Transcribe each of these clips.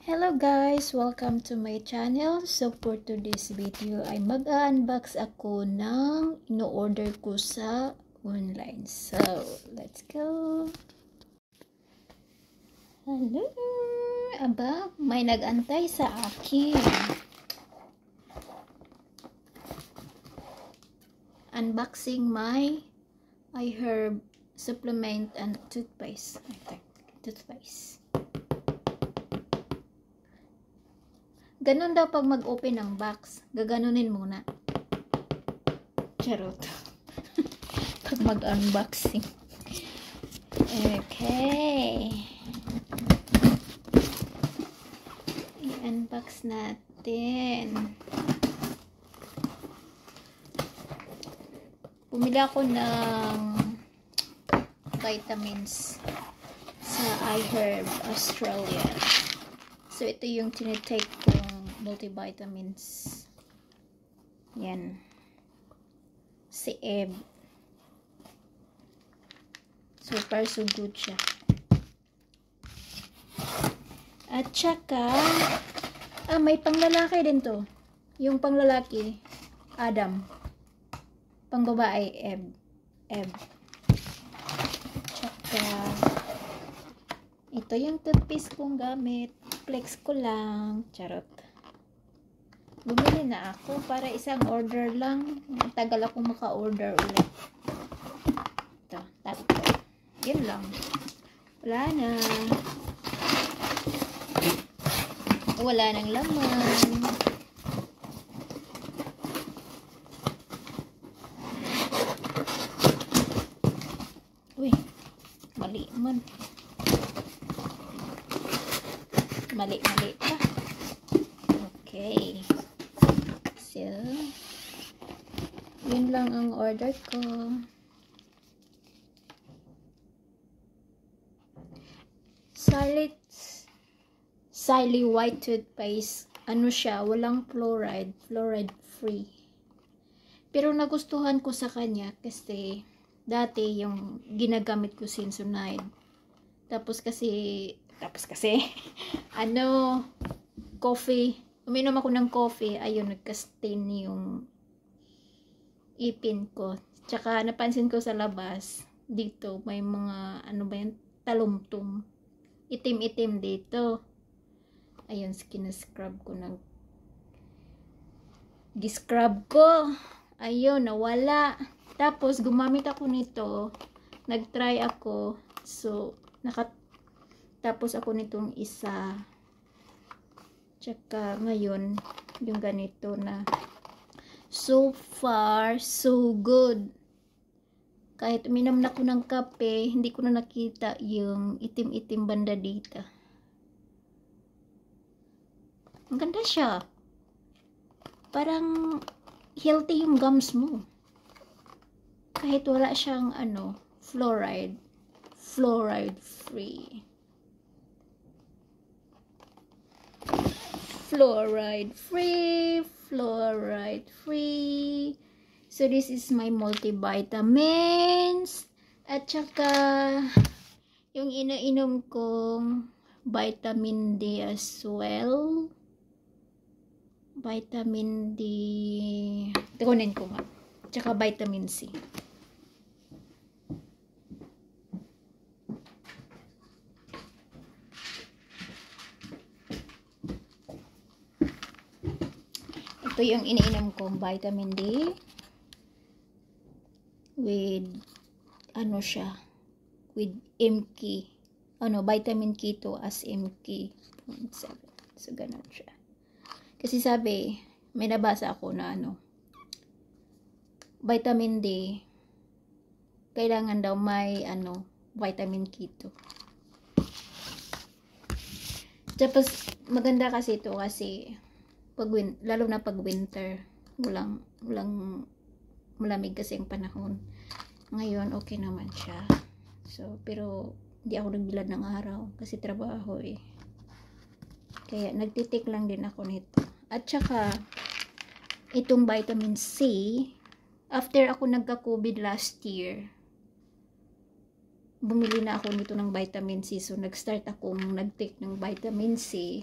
Hello guys! Welcome to my channel. So for today's video ay mag-unbox ako ng ino-order ko sa online. So let's go! Hello! Aba, may nag-antay sa akin. Unboxing my iHerb supplement and toothpaste. Ganon daw pag mag-open ng box. Gaganunin muna. Charot. Pag mag-unboxing. Okay. I-unbox natin. Pumili ako ng vitamins sa iHerb Australia. So, ito yung tinitake kong multivitamins. Yan. Si Eb. So far, so good siya. At saka, may panglalaki din to. Yung panglalaki, Adam. Pangbabae, Eb. Tsaka, ito yung toothpaste kong gamit. Flex ko lang. Charot. Bumili na ako para isang order lang. Tagal akong maka-order ulit. Ito, tatlo. Yun lang. Wala na. Wala nang laman. Uy, mali man. Mali pa. Okay. So, yun lang ang order ko. Silly white toothpaste. Ano siya? Walang fluoride. Fluoride free. Pero nagustuhan ko sa kanya kasi dati yung ginagamit ko Sensodyne. Tapos kasi coffee. Uminom ako ng coffee. Ayun, nagka-stain yung ipin ko. Tsaka napansin ko sa labas, dito may mga, talumtum. Itim-itim dito. Ayun, kinascrub ko ng giscrub ko. Ayun, nawala. Tapos, gumamit ako nito. Nag-try ako. So, tapos ako nitong isa. Tsaka ngayon, yung ganito na. So far, so good. Kahit uminom na ko ng kape, hindi ko na nakita yung itim-itim banda dito. Ang ganda siya. Parang healthy yung gums mo. Kahit wala siyang fluoride. Fluoride free. Fluoride free. So this is my multivitamins. At saka yung iniinom kong vitamin D as well. Vitamin D. Tikunin ko nga. Tsaka vitamin C. Ito yung iniinom kong vitamin D with with MK. Vitamin K2 as MK 0.7. So ganun siya. Kasi sabi, may nabasa ako na vitamin D kailangan daw may vitamin K2. Tapos maganda kasi ito kasi lalo na pag winter, walang malamig kasi ang panahon. Ngayon okay naman siya. So pero hindi ako nagbilad ng araw kasi trabaho eh. Kaya nagtitik lang din ako nito. At saka itong vitamin C, after ako nagka-COVID last year, bumili na ako nito ng vitamin C. So nag-start akong nag-take ng vitamin C.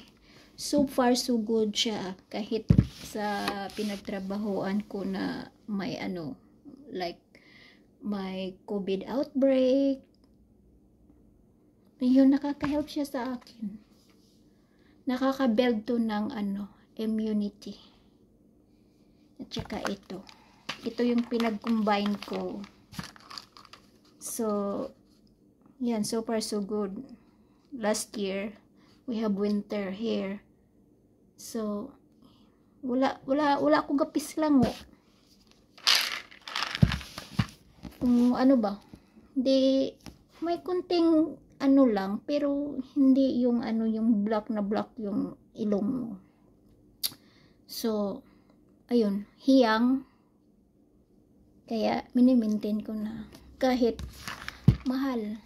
so far so good siya, kahit sa pinagtrabahoan ko na may ano, like may COVID outbreak, yun, nakaka-help siya sa akin. Nakaka-build to ng ano, immunity. At saka ito yung pinag-combine ko. So yan, so far so good. Last year we have winter here, so wala ako gapis lang kung ano ba, hindi, may kunting ano lang, pero hindi yung ano, yung black na black yung ilong mo. So ayun, hiyang, kaya mini-maintain ko na, kahit mahal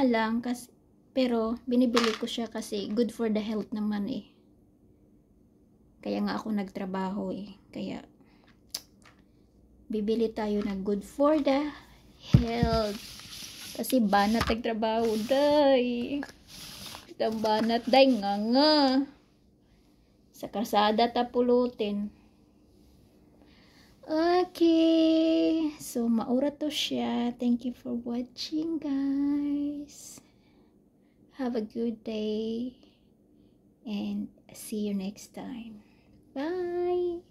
lang kasi, pero binibili ko siya kasi good for the health naman eh. Kaya nga ako nagtrabaho eh. Kaya bibili tayo na good for the health. Kasi banat nagtrabaho, day. Itang banat, day, nga. Sa kasada tapulutin. Okay. So, maura to siya. Thank you for watching, guys. Have a good day. And see you next time. Bye.